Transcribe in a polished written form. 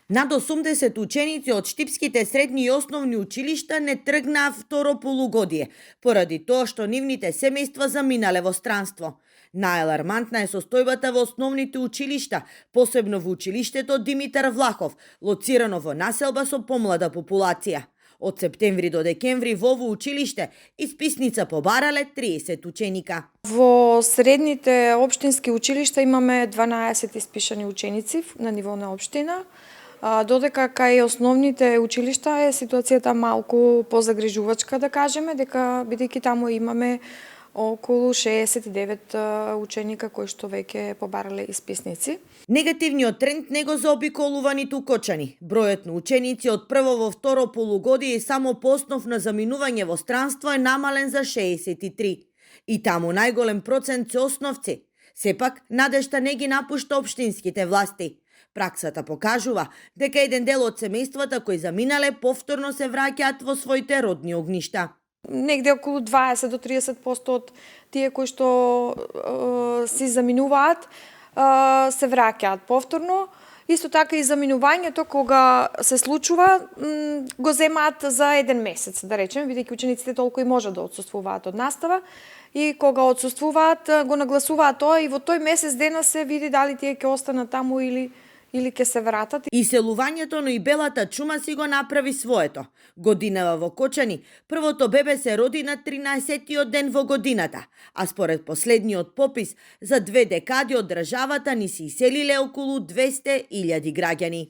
Над 80 ученици од штипските средни и основни училишта не тргнаа второ полугодие, поради тоа што нивните семејства заминале во странство. Најалармантна е состојбата во основните училишта, посебно во училиштето Димитар Влахов, лоцирано во населба со помлада популација. Од септември до декември во ово училиште исписница побарале 30 ученика. Во средните општински училишта имаме 12 испишани ученици на ниво на општина, додека кај основните училишта е ситуацијата малку позагрижувачка, да кажеме, дека бидејќи таму имаме околу 69 ученика кои што веќе побарале исписници. Негативниот тренд не го заобиколува ниту Кочани. Бројот на ученици од прво во второ полугодие и само по основ на заминување во странство е намален за 63. И таму најголем процент се основци. Сепак, надежта не ги напушта општинските власти. Праксата покажува дека еден дел од семејствата кои заминале повторно се враќаат во своите родни огништа. Негде околу 20 до 30% од тие кои што си заминуваат се враќаат повторно. Исто така и заминувањето кога се случува го земаат за еден месец, да речеме, бидејќи учениците толку и може да отсуствуваат од настава и кога отсуствуваат го нагласуваат тоа и во тој месец дена се види дали тие ќе останат таму или ќе се вратат. Иселувањето но и белата чума си го направи своето. Годинава во Кочани, првото бебе се роди на 13-тиот ден во годината, а според последниот попис, за 2 декади од државата ни се иселиле околу 200.000 граѓани.